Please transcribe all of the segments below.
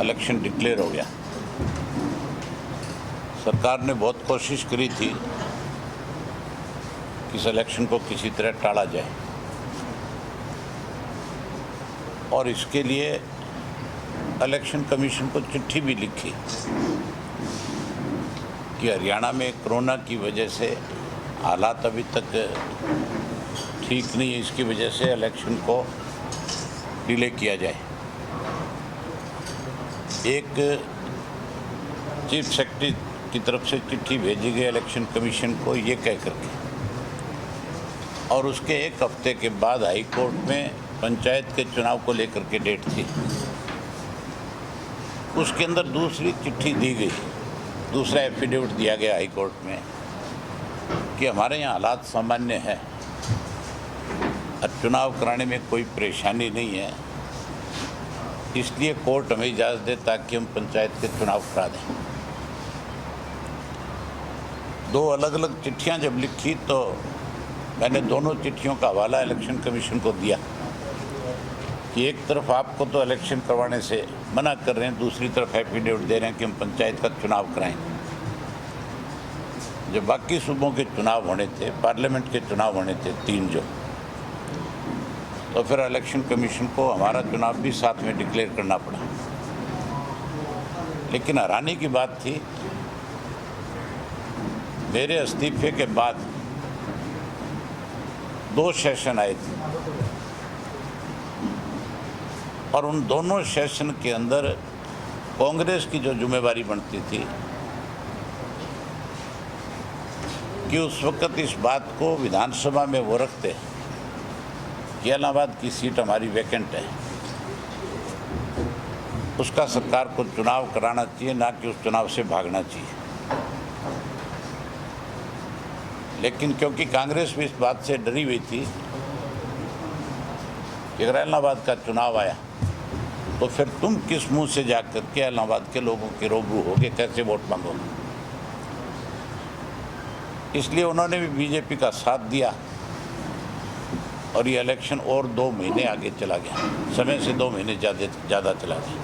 Election declare हो गया। सरकार ने बहुत कोशिश करी थी कि इस इलेक्शन को किसी तरह टाला जाए और इसके लिए इलेक्शन कमीशन को चिट्ठी भी लिखी कि हरियाणा में कोरोना की वजह से हालात अभी तक ठीक नहीं है, इसकी वजह से इलेक्शन को डिले किया जाए। एक चीफ सेक्रेटरी की तरफ से चिट्ठी भेजी गई इलेक्शन कमीशन को ये कह करके, और उसके एक हफ्ते के बाद हाई कोर्ट में पंचायत के चुनाव को लेकर के डेट थी। उसके अंदर दूसरी चिट्ठी दी गई, दूसरा एफिडेविट दिया गया हाई कोर्ट में कि हमारे यहाँ हालात सामान्य है और चुनाव कराने में कोई परेशानी नहीं है, इसलिए कोर्ट हमें इजाज़त दे ताकि हम पंचायत के चुनाव करा दें। दो अलग अलग चिट्ठियां जब लिखी तो मैंने दोनों चिट्ठियों का हवाला इलेक्शन कमीशन को दिया कि एक तरफ आपको तो इलेक्शन करवाने से मना कर रहे हैं, दूसरी तरफ एफिडेविट दे रहे हैं कि हम पंचायत का चुनाव कराएं। जब बाकी सूबों के चुनाव होने थे, पार्लियामेंट के चुनाव होने थे 3 जो, तो फिर इलेक्शन कमीशन को हमारा चुनाव भी साथ में डिक्लेयर करना पड़ा। लेकिन हैरानी की बात थी, मेरे इस्तीफे के बाद 2 सेशन आए थे और उन दोनों सेशन के अंदर कांग्रेस की जो जिम्मेवारी बनती थी कि उस वक्त इस बात को विधानसभा में वो रखते कि इलाहाबाद की सीट हमारी वैकेंट है, उसका सरकार को चुनाव कराना चाहिए, ना कि उस चुनाव से भागना चाहिए। लेकिन क्योंकि कांग्रेस भी इस बात से डरी हुई थी कि अगर इलाहाबाद का चुनाव आया तो फिर तुम किस मुंह से जा करके इलाहाबाद के लोगों के रूबरू होगे, कैसे वोट मांगोगे, इसलिए उन्होंने भी बीजेपी का साथ दिया और ये इलेक्शन और 2 महीने आगे चला गया, समय से 2 महीने ज़्यादा चला गया।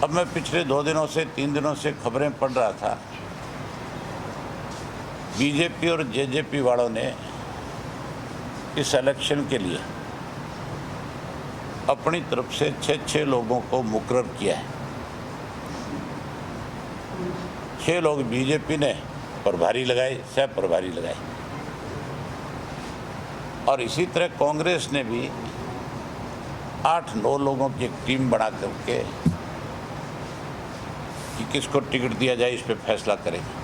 अब मैं पिछले 2 दिनों से 3 दिनों से खबरें पढ़ रहा था, बीजेपी और जेजेपी वालों ने इस इलेक्शन के लिए अपनी तरफ से 6 लोगों को मुकर्रर किया है। 6 लोग बीजेपी ने प्रभारी लगाए, सह प्रभारी लगाए, और इसी तरह कांग्रेस ने भी 8-9 लोगों की एक टीम बना करके कि किसको टिकट दिया जाए इस पे फैसला करेगी।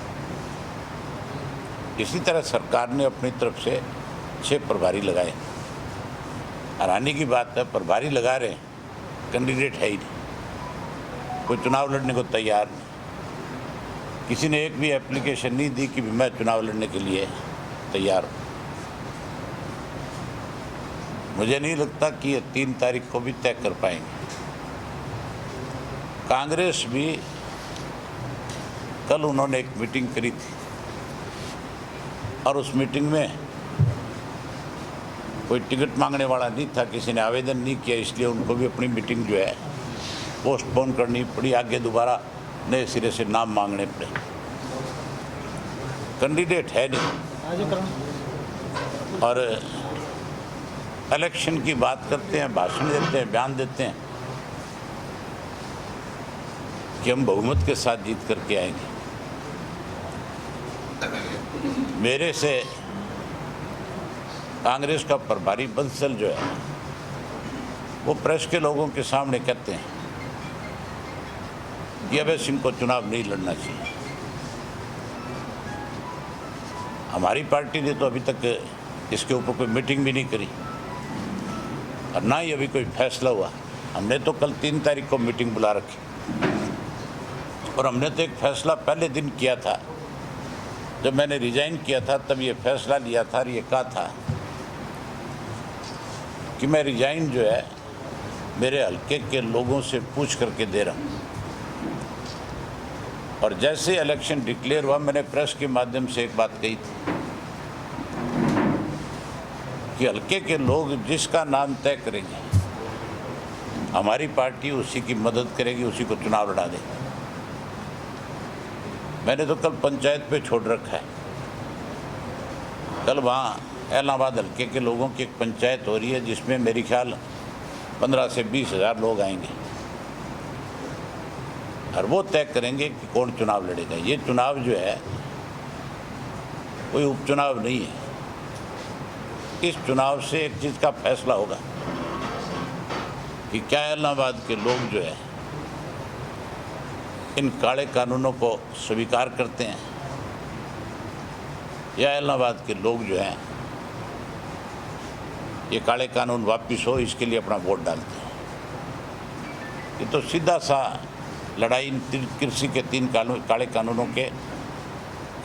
इसी तरह सरकार ने अपनी तरफ से 6 प्रभारी लगाए। हैरानी की बात है, प्रभारी लगा रहे हैं, कैंडिडेट है ही नहीं, कोई चुनाव लड़ने को तैयार नहीं, किसी ने एक भी एप्लीकेशन नहीं दी कि मैं चुनाव लड़ने के लिए तैयार हूँ। मुझे नहीं लगता कि ये 3 तारीख को भी तय कर पाएंगे। कांग्रेस भी कल उन्होंने एक मीटिंग करी थी और उस मीटिंग में कोई टिकट मांगने वाला नहीं था, किसी ने आवेदन नहीं किया, इसलिए उनको भी अपनी मीटिंग जो है पोस्टपोन करनी पड़ी, आगे दोबारा नए सिरे से नाम मांगने पड़े। कैंडिडेट है नहीं और इलेक्शन की बात करते हैं, भाषण देते हैं, बयान देते हैं कि हम बहुमत के साथ जीत करके आएंगे। मेरे से कांग्रेस का प्रभारी बंसल जो है वो प्रेस के लोगों के सामने कहते हैं कि अभय सिंह को चुनाव नहीं लड़ना चाहिए। हमारी पार्टी ने तो अभी तक इसके ऊपर कोई मीटिंग भी नहीं करी और ना ही अभी कोई फैसला हुआ। हमने तो कल 3 तारीख को मीटिंग बुला रखी और हमने तो एक फैसला पहले दिन किया था, जब मैंने रिजाइन किया था तब ये फैसला लिया था और ये कहा था कि मैं रिजाइन जो है मेरे हल्के के लोगों से पूछ करके दे रहा हूँ। और जैसे इलेक्शन डिक्लेयर हुआ मैंने प्रेस के माध्यम से एक बात कही थी कि हल्के के लोग जिसका नाम तय करेंगे हमारी पार्टी उसी की मदद करेगी, उसी को चुनाव लड़ा दे। मैंने तो कल पंचायत पे छोड़ रखा है। कल वहाँ इलाहाबाद हल्के के लोगों की एक पंचायत हो रही है जिसमें मेरी ख्याल 15 से 20 हज़ार लोग आएंगे और वो तय करेंगे कि कौन चुनाव लड़ेगा। ये चुनाव जो है कोई उपचुनाव नहीं है। इस चुनाव से एक चीज़ का फैसला होगा कि क्या इलाहाबाद के लोग जो है इन काले कानूनों को स्वीकार करते हैं या इलाहाबाद के लोग जो हैं ये काले कानून वापस हो इसके लिए अपना वोट डालते हैं। ये तो सीधा सा लड़ाई कृषि के 3 काले कानूनों के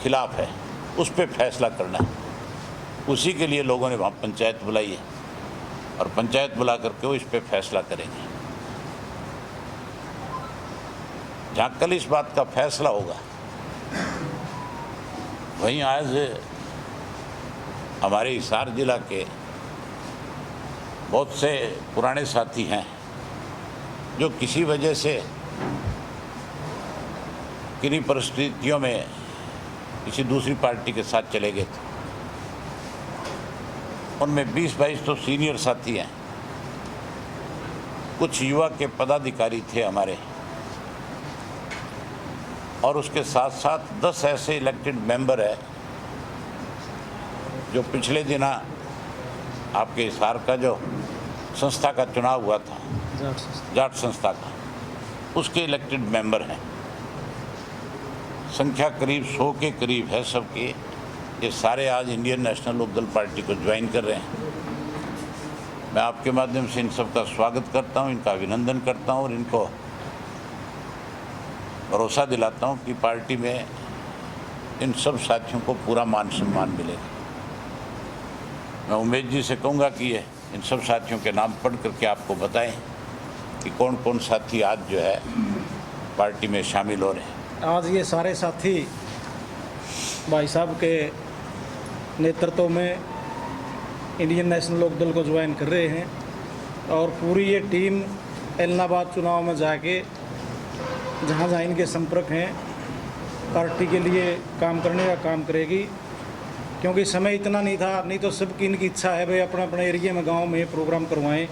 खिलाफ है, उस पर फैसला करना है। उसी के लिए लोगों ने वहाँ पंचायत बुलाई है और पंचायत बुला करके वो इस पर फैसला करेंगे। जहाँ कल इस बात का फैसला होगा वहीं आज हमारे हिसार जिला के बहुत से पुराने साथी हैं जो किसी वजह से किन्हीं परिस्थितियों में किसी दूसरी पार्टी के साथ चले गए थे। उनमें 20-22 तो सीनियर साथी हैं, कुछ युवा के पदाधिकारी थे हमारे, और उसके साथ साथ 10 ऐसे इलेक्टेड मेंबर है जो पिछले दिन आपके हिसार का जो संस्था का चुनाव हुआ था, जाट संस्था का, उसके इलेक्टेड मेंबर हैं। संख्या करीब 100 के करीब है सबकी। ये सारे आज इंडियन नेशनल लोकदल पार्टी को ज्वाइन कर रहे हैं। मैं आपके माध्यम से इन सब का स्वागत करता हूं, इनका अभिनंदन करता हूं और इनको भरोसा दिलाता हूं कि पार्टी में इन सब साथियों को पूरा मान सम्मान मिलेगा। मैं उमेश जी से कहूँगा कि ये इन सब साथियों के नाम पढ़ करके आपको बताएं कि कौन कौन साथी आज जो है पार्टी में शामिल हो रहे हैं। आज ये सारे साथी भाई साहब के नेतृत्व में इंडियन नेशनल लोकदल को ज्वाइन कर रहे हैं और पूरी ये टीम इलाहाबाद चुनाव में जाके जहाँ जहाँ इनके संपर्क हैं पार्टी के लिए काम करने का काम करेगी, क्योंकि समय इतना नहीं था। नहीं तो सबकी इनकी इच्छा है भाई अपने अपने एरिया में गांव में प्रोग्राम करवाएं,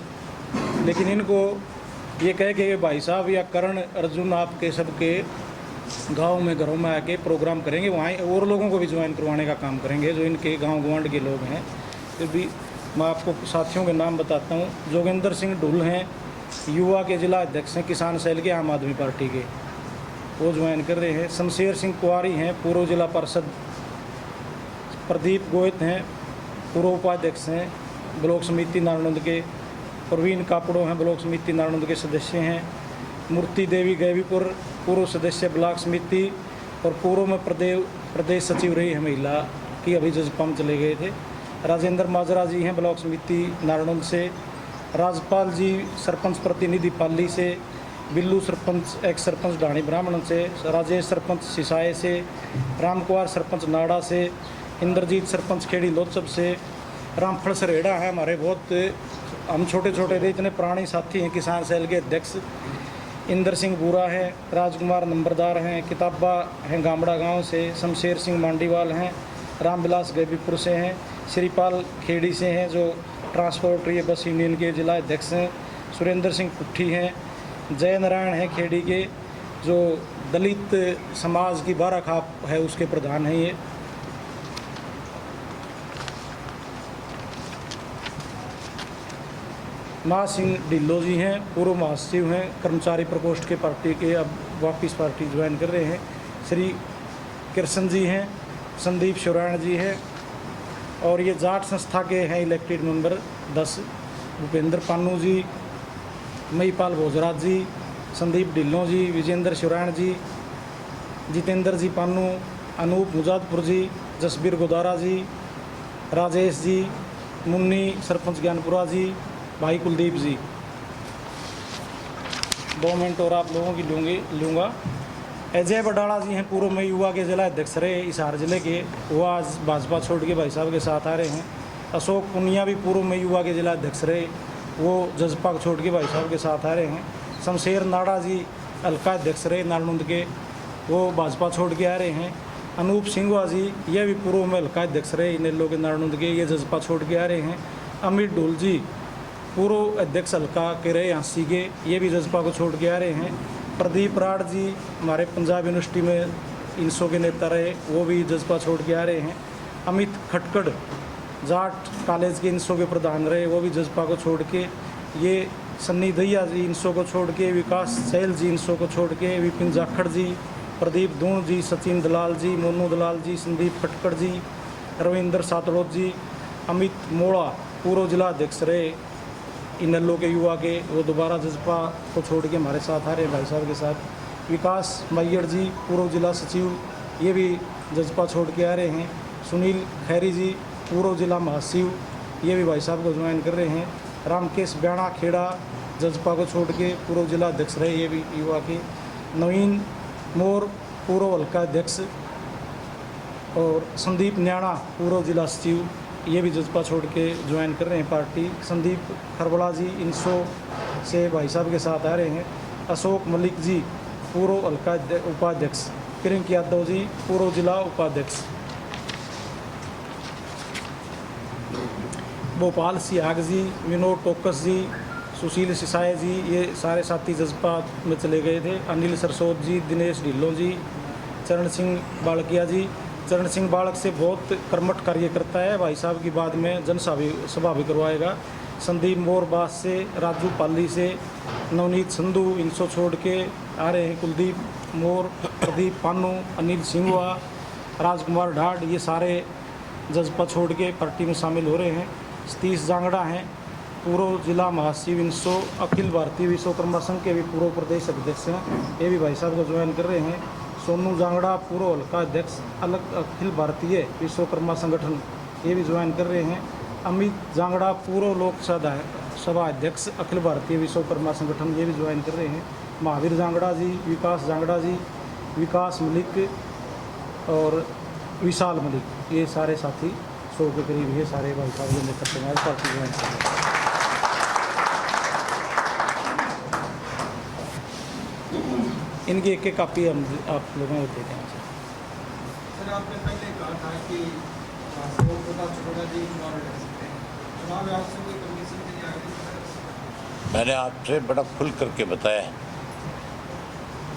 लेकिन इनको ये कह के भाई साहब या करण अर्जुन आपके सबके गांव में घरों में आके प्रोग्राम करेंगे, वहाँ और लोगों को भी ज्वाइन करवाने का काम करेंगे जो इनके गांव गवांड के लोग हैं। फिर भी मैं आपको साथियों के नाम बताता हूँ। जोगेंद्र सिंह ढुल हैं, युवा के जिला अध्यक्ष हैं किसान सेल के आम आदमी पार्टी के, वो ज्वाइन कर रहे हैं। शमशेर सिंह कुआरी हैं, पूर्व जिला पार्षद। प्रदीप गोयत हैं, पूर्व उपाध्यक्ष हैं ब्लॉक समिति नारायणगंज के। प्रवीण कापड़ो हैं, ब्लॉक समिति नारायणगंज के सदस्य हैं। मूर्ति देवी गैवीपुर, पूर्व सदस्य ब्लॉक समिति और पूर्व में प्रदेश सचिव रही है महिला की, अभी जजपा में चले गए थे। राजेंद्र माजरा जी हैं, ब्लॉक समिति नारायणगंज से। राजपाल जी सरपंच प्रतिनिधि पाली से। बिल्लू सरपंच एक्स सरपंच ढाणी ब्राह्मण से। राजेश सरपंच सिसाए से। रामकुमार सरपंच नाड़ा से। इंद्रजीत सरपंच खेड़ी लोचब से। रामफल सरेड़ा है हमारे, बहुत हम छोटे छोटे थे, इतने पुराने साथी हैं किसान सेल के अध्यक्ष। इंदर सिंह बूरा है। राजकुमार नंबरदार हैं, किताबा हैं गामड़ा गांव से। शमशेर सिंह मांडीवाल हैं, रामविलास गैबीपुर से हैं। श्रीपाल खेड़ी से हैं जो ट्रांसपोर्ट ये बस यूनियन के जिला अध्यक्ष हैं। सुरेंद्र सिंह कुट्ठी हैं। जय नारायण हैं खेड़ी के, जो दलित समाज की 12 खाप है उसके प्रधान हैं ये। महा सिंह ढिल्लो जी हैं, पूर्व महासचिव हैं कर्मचारी प्रकोष्ठ के पार्टी के, अब वापस पार्टी ज्वाइन कर रहे हैं। श्री कृष्ण जी हैं। संदीप शिवरायण जी हैं और ये जाट संस्था के हैं इलेक्टेड मेंबर 10। भूपेंद्र पानू जी, महीपाल भोजराज जी, संदीप ढिल्लो जी, विजेंद्र शिवरायण जी, जितेंद्र जी पानू, अनूप मुजादपुर जी, जसबीर गोदारा जी, राजेश जी, मुन्नी सरपंच ज्ञानपुरा जी, भाई कुलदीप जी। 2 मिनट और आप लोगों की लूँगा। अजय बडाड़ा जी हैं, पूर्व में युवा के जिला अध्यक्ष रहे हिसार जिले के, वो आज भाजपा छोड़ के भाई साहब के साथ आ रहे हैं। अशोक पुनिया भी पूर्व में युवा के जिला अध्यक्ष रहे, वो जजपा को छोड़ के भाई साहब के साथ आ रहे हैं। शमशेर नाड़ा जी हल्का अध्यक्ष रहे नारनौंद के, वो भाजपा छोड़ के आ रहे हैं। अनूप सिंघवा जी ये भी पूर्व में हल्का अध्यक्ष रहे इनेलो के नारनौंद के, ये जजपा छोड़ के आ रहे हैं। अमित डोल जी पूर्व अध्यक्ष हल्का के रहे हाँसी के, ये भी जजपा को छोड़ के आ रहे हैं। प्रदीप राठ जी हमारे पंजाब यूनिवर्सिटी में इनसो के नेता रहे, वो भी जजपा छोड़ के आ रहे हैं। अमित खटकड़ जाट कॉलेज के इनसो के प्रधान रहे, वो भी जजपा को छोड़ के। ये सन्नी दहिया जी इनसो को छोड़ के, विकास सैल जी इनसो को छोड़ के, विपिन जाखड़ जी, प्रदीप दून जी, सचिन दलाल जी, मोनू दलाल जी, संदीप खटकड़ जी, रविंद्र सातड़ोत जी, अमित मोड़ा पूर्व जिला अध्यक्ष रहे इनेलो के युवा के, वो दोबारा जजपा को छोड़ के हमारे साथ आ रहे हैं भाई साहब के साथ। विकास मैयर जी पूर्व जिला सचिव, ये भी जजपा छोड़ के आ रहे हैं। सुनील खैरी जी पूर्व जिला महासचिव, ये भी भाई साहब को ज्वाइन कर रहे हैं। रामकेश ब्याणा खेड़ा जजपा को छोड़ के पूर्व जिला अध्यक्ष रहे, ये भी युवा के। नवीन मोर पूर्व हल्का अध्यक्ष और संदीप न्याणा पूर्व जिला सचिव, ये भी जजपा छोड़ के ज्वाइन कर रहे हैं पार्टी। संदीप खरबड़ा जी इनसो से भाई साहब के साथ आ रहे हैं। अशोक मलिक जी पूर्व हल्का उपाध्यक्ष, प्रियंक यादव जी पूर्व जिला उपाध्यक्ष। भोपाल सियाग जी, विनोद टोकस जी, सुशील सिसाए जी, ये सारे साथी जजपा में चले गए थे। अनिल सरसोद जी, दिनेश ढिल्लों जी, चरण सिंह बालकिया जी। चरण सिंह बालक से बहुत कर्मठ कार्य करता है, भाई साहब की बाद में जनसभा भी करवाएगा। संदीप मोर बास से, राजू पाली से, नवनीत संधू इनसो छोड़ के आ रहे हैं। कुलदीप मोर, प्रदीप पानू, अनिल सिंघवा, राजकुमार ढाड, ये सारे जजपा छोड़ के पार्टी में शामिल हो रहे हैं। सतीश जांगड़ा हैं पूर्व जिला महासचिव इनसो, अखिल भारतीय विश्वकर्मा संघ के भी पूर्व प्रदेश अध्यक्ष हैं, ये भी भाई साहब को ज्वाइन कर रहे हैं। सोनू जांगड़ा पूर्व हल्का अध्यक्ष अलग अखिल भारतीय विश्वकर्मा संगठन, ये भी ज्वाइन कर रहे हैं। अमित जांगड़ा पूर्व लोकसभा अध्यक्ष अखिल भारतीय विश्वकर्मा संगठन, ये भी ज्वाइन कर रहे हैं। महावीर जांगड़ा जी, विकास जांगड़ा जी, विकास मलिक और विशाल मलिक, ये सारे साथी 100 के करीब ये सारे भाई साहब के नेतृत्व में पार्टी ज्वाइन कर रहे हैं। इनकी एक कापी हम आप लोगों को देते हैं। सर आपने पहले कहा था कि चुनाव लड़ सकते हैं, चुनाव आयोग से कोई कमीशन के लिए आगे? मैंने आपसे बड़ा खुल करके बताया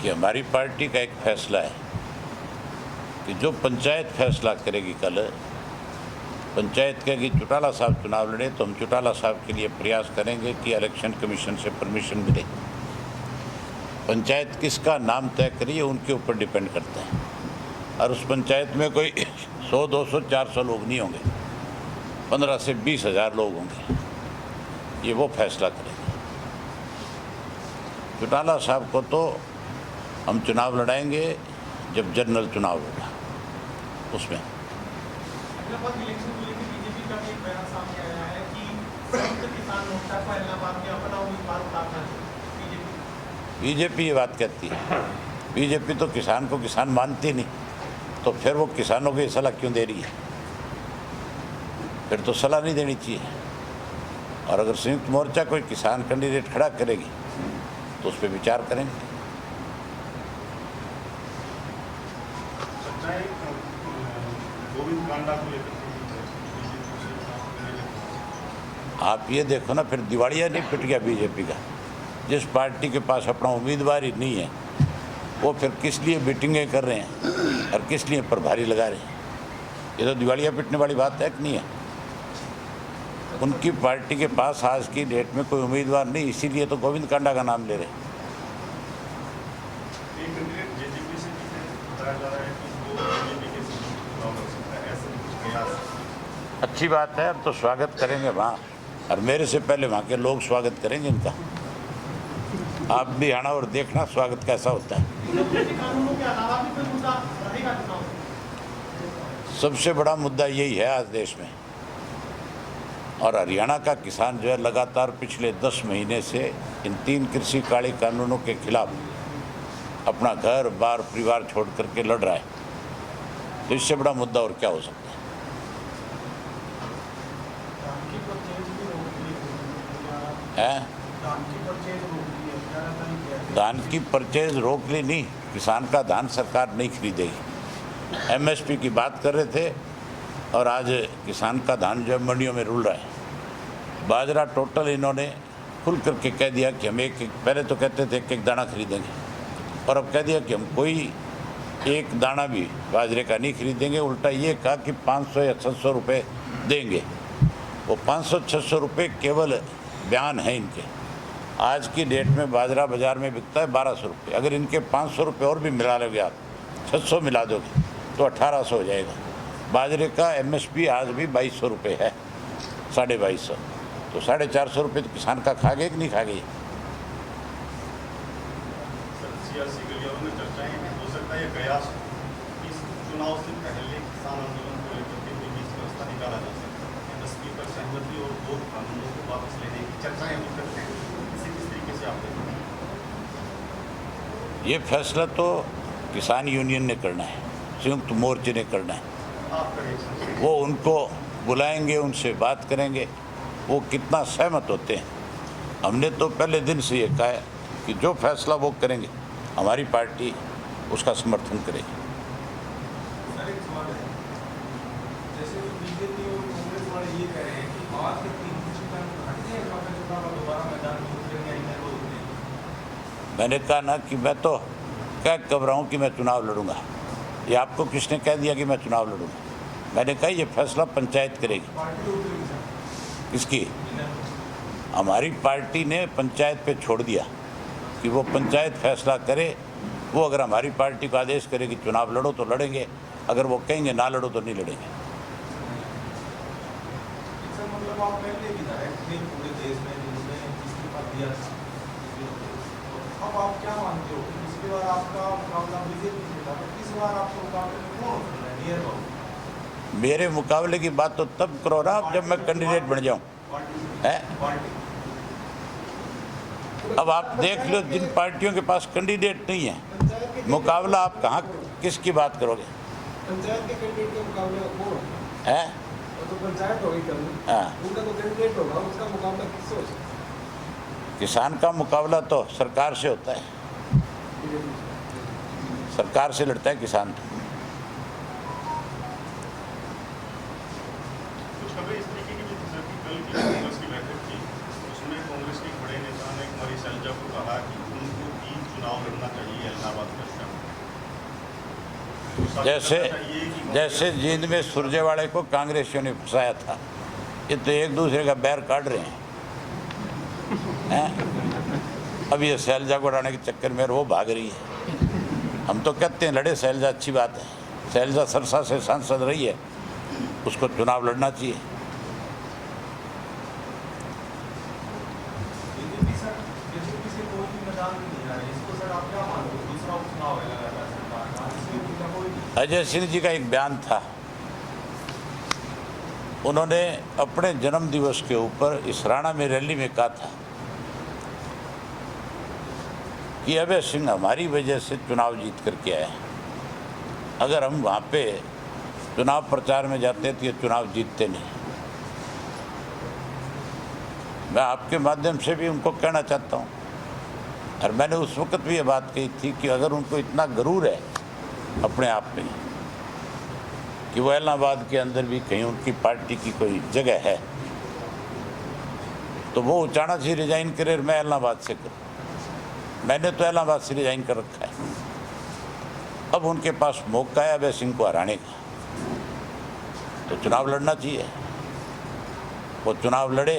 कि हमारी पार्टी का एक फैसला है कि जो पंचायत फैसला करेगी, कल पंचायत कहेगी चौटाला साहब चुनाव लड़े, तो हम चौटाला साहब के लिए प्रयास करेंगे कि इलेक्शन कमीशन से परमिशन मिले। पंचायत किसका नाम तय करिए उनके ऊपर डिपेंड करता है, और उस पंचायत में कोई 100, 200, 400 लोग नहीं होंगे, 15 से 20 हज़ार लोग होंगे, ये वो फैसला करेंगे। चौटाला साहब को तो हम चुनाव लड़ाएंगे जब जनरल चुनाव होगा, उसमें। इलेक्शन को लेकर बीजेपी का भी एक बयान सामने आया है कि संयुक्त किसान मोर्चा को इलाहाबाद में अपना उम्मीदवार उतारना है। बीजेपी ये बात कहती है, बीजेपी तो किसान को किसान मानती नहीं, तो फिर वो किसानों की सलाह क्यों दे रही है? फिर तो सलाह नहीं देनी चाहिए। और अगर संयुक्त मोर्चा कोई किसान कैंडिडेट खड़ा करेगी तो उस पर विचार करेंगे। आप ये देखो ना, फिर दिवालिया नहीं पिट गया बीजेपी का। जिस पार्टी के पास अपना उम्मीदवार ही नहीं है, वो फिर किस लिए मीटिंगें कर रहे हैं और किस लिए प्रभारी लगा रहे हैं? ये तो दिवालिया पिटने वाली बात है कि नहीं है? उनकी पार्टी के पास आज की डेट में कोई उम्मीदवार नहीं, इसीलिए तो गोविंद कांडा का नाम ले रहे हैं। अच्छी बात है, अब तो स्वागत करेंगे वहाँ, और मेरे से पहले वहाँ के लोग स्वागत करेंगे इनका। आप भी आना और देखना स्वागत कैसा होता है। सबसे बड़ा मुद्दा यही है आज देश में, और हरियाणा का किसान जो है लगातार पिछले 10 महीने से इन 3 कृषि कानूनी कानूनों के खिलाफ अपना घर बार परिवार छोड़ करके लड़ रहा है, तो इससे बड़ा मुद्दा और क्या हो सकता है? है। धान की परचेज रोक दी है, ज़्यादातर ही कहते हैं। धान की परचेज रोक ली नहीं, किसान का धान सरकार नहीं खरीदेगी। एमएसपी की बात कर रहे थे और आज किसान का धान जो मंडियों में रुल रहा है। बाजरा टोटल इन्होंने खुल करके कह दिया कि हम एक पहले तो कहते थे एक दाना खरीदेंगे और अब कह दिया कि हम कोई एक दाना भी बाजरे का नहीं खरीदेंगे। उल्टा ये कहा कि 500 या 600 रुपये देंगे। वो 500-600 रुपये केवल बयान है इनके। आज की डेट में बाजरा बाज़ार में बिकता है 1200 रुपये। अगर इनके 500 रुपये और भी मिला लोगे आप, 600 मिला दोगे तो 1800 हो जाएगा। बाजरे का एमएसपी आज भी 2200 रुपये है, 2250। तो 450 रुपये तो किसान का खा गए कि नहीं खा गए। सियासी गलियारों में चर्चाएं हो सकता है ये कयास इस चुनाव से पहले किसान आंदोलन को लेकर के कोई बीच व्यवस्था निकाला जा सकता है। एमएसपी पर सहमति और दो कानूनों को वापस लेने की चर्चाएं हो सकती हैं। इसे किस तरीके से आप देखते हैं? ये फैसला तो किसान यूनियन ने करना है, संयुक्त मोर्चे ने करना है। आपका रिएक्शन? वो उनको बुलाएंगे, उनसे बात करेंगे, वो कितना सहमत होते हैं। हमने तो पहले दिन से ये कहा है कि जो फैसला वो करेंगे हमारी पार्टी उसका समर्थन करेगी। सर एक सवाल है, जैसे तो बीजेपी और कांग्रेस वाले ये कह रहे हैं कि आज के 3 कृषि कानून हट गए, कांग्रेस चुनाव में दोबारा मैदान में उतरेंगे, इन्हें रोक देंगे। मैंने कहा ना कि मैं तो क्या कह रहा हूँ कि मैं चुनाव लड़ूंगा। ये आपको किसने कह दिया कि मैं चुनाव लड़ूंगा? मैंने कहा ये फैसला पंचायत करेगी। पार्टी रोक देगी सर। किसकी? हमारी पार्टी ने पंचायत पे छोड़ दिया कि वो पंचायत फैसला करे। वो अगर हमारी पार्टी को आदेश करे कि चुनाव लड़ो तो लड़ेंगे, अगर वो कहेंगे ना लड़ो तो नहीं लड़ेंगे। सर मतलब आप पहले विधायक थे पूरे देश में जिन्होंने इस्तीफा दिया था, तो अब आप क्या मानते हो कि इसके बाद आपका मुकाबला बीजेपी से था, तो इस बार आपके मुकाबले में कौन हो रहा है? नियर बाबू मेरे मुकाबले की बात तो तब करो ना जब मैं कैंडिडेट बन जाऊँ है। अब आप देख लो, जिन पार्टियों के पास कैंडिडेट नहीं है, मुकाबला आप कहाँ किसकी बात करोगे? पंचायत के कैंडिडेट के मुकाबले में कौन है? तो पंचायत होगी कल, हाँ, उनका तो कैंडिडेट होगा, उसका मुकाबला किससे हो सकता है? किसान का मुकाबला तो सरकार से होता है, सरकार से लड़ता है किसान। कुछ खबरें इस तरीके की भी थी सर कि कल की कांग्रेस की बैठक थी, उसमें कांग्रेस के बड़े नेता ने कुमारी शैलजा को कहा कि उनको भी चुनाव लड़ना चाहिए इलाहाबाद का। जैसे जींद में सुरजेवाड़े को कांग्रेसियों ने फंसाया था। ये तो एक दूसरे का बैर काट रहे हैं। अब ये शैलजा को हटाने के चक्कर में वो भाग रही है। हम तो कहते हैं लड़े शैलजा, अच्छी बात है। शैलजा सरसा से सांसद रही है, उसको चुनाव लड़ना चाहिए। बीजेपी सर, बीजेपी से कोई भी मैदान में नहीं आ रहा है, इसको सर आप क्या मानते हो? दूसरा उपचुनाव है लगातार सरकार का, इसमें उनका कोई अजय सिंह जी का एक बयान था, उन्होंने अपने जन्म दिवस के ऊपर इस राणा में रैली में कहा था कि अभय सिंह हमारी वजह से चुनाव जीत करके आए। अगर हम वहाँ पे चुनाव प्रचार में जाते तो ये चुनाव जीतते नहीं। मैं आपके माध्यम से भी उनको कहना चाहता हूँ, और मैंने उस वक्त भी ये बात कही थी कि अगर उनको इतना गरूर है अपने आप में कि वो इलाहाबाद के अंदर भी कहीं उनकी पार्टी की कोई जगह है, तो वो अचानक से रिजाइन करे, मैं इलाहाबाद से करूँ। मैंने तो इलाहाबाद से रिजाइन कर रखा है। अब उनके पास मौका है अभय सिंह को हराने का, तो चुनाव लड़ना चाहिए। वो चुनाव लड़े,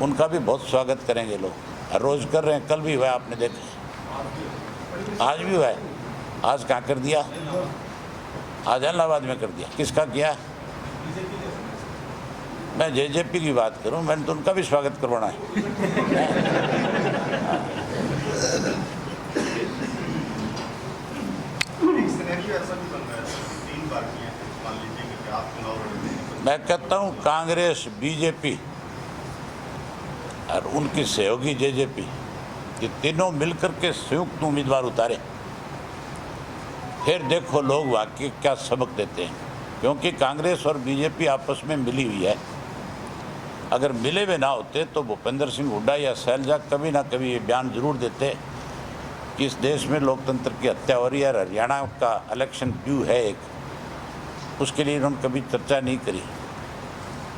उनका भी बहुत स्वागत करेंगे लोग। हर रोज़ कर रहे हैं, कल भी हुआ, आपने देखा, आज भी हुआ है। आज कहाँ कर दिया? आज इलाहाबाद में कर दिया। किसका किया? मैं जेजेपी की बात करूं, मैंने तो उनका भी स्वागत करवाना है। ऐसा भी बन रहा है, 3 पार्टियां मान लीजिए कि आप चुनाव लड़ते हैं। मैं कहता हूं कांग्रेस, बीजेपी और उनकी सहयोगी जेजेपी, ये तीनों मिलकर के संयुक्त उम्मीदवार उतारे, फिर देखो लोग वाकई क्या सबक देते हैं। क्योंकि कांग्रेस और बीजेपी आपस में मिली हुई है, अगर मिले हुए ना होते तो भूपेंद्र सिंह हुड्डा या शैलजा कभी ना कभी ये बयान जरूर देते कि इस देश में लोकतंत्र की हत्या हो रही है। हरियाणा का इलेक्शन ड्यू है एक, उसके लिए इन्होंने कभी चर्चा नहीं करी।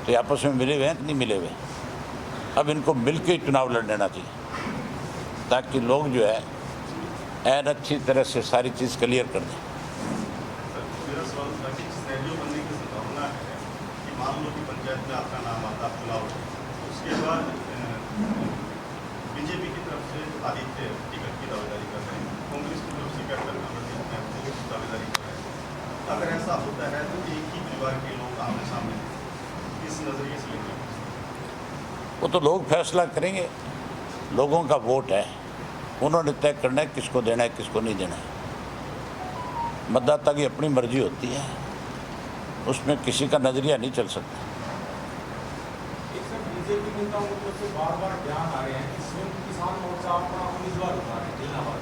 तो ये आपस में मिले हुए हैं कि नहीं मिले हुए? अब इनको मिल के ही चुनाव लड़ लेना चाहिए ताकि लोग जो है एन अच्छी तरह से सारी चीज़ क्लियर कर दें। मेरा सवाल था कि सिनेरियो बनने की संभावना है कि मान लो कि पंचायत में आपका नाम आता चुनाव, उसके बाद बीजेपी की तरफ से आदित्य टिकट की दावेदारी कर रहे हैं, कांग्रेस की तरफ से कैप्टन अमरजीत महबूब की दावेदारी कर रहे हैं। अगर ऐसा होता है तो एक ही परिवार के लोग आमने सामने इस नजरिए से लेंगे? वो तो लोग फैसला करेंगे, लोगों का वोट है, उन्होंने तय करना है किसको देना है किसको नहीं देना है। मतदाता की अपनी मर्जी होती है, उसमें किसी का नज़रिया नहीं चल सकता। एक सर बीजेपी नेताओं की तरफ से बार बार बयान आ रहे हैं कि संयुक्त किसान मोर्चा अपना उम्मीदवार उतार रहे हैं जिलावार,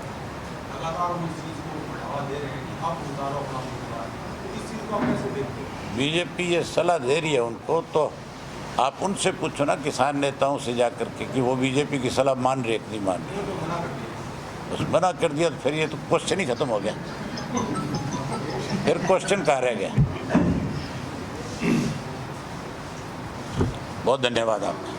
लगातार हम इस चीज़ को बढ़ावा दे रहे हैं कि आप उतारो अपना उम्मीदवार। तो इस चीज़ को आप कैसे देखते हैं? बीजेपी ये सलाह दे रही है उनको, तो आप उनसे पूछो ना किसान नेताओं से जा कर के कि वो बीजेपी की सलाह मान रहे कि नहीं मान रहे। तो मना कर दिया। बस मना कर दिया तो फिर ये तो क्वेश्चन ही खत्म हो गया, फिर क्वेश्चन कहाँ रह गया। बहुत धन्यवाद आपका।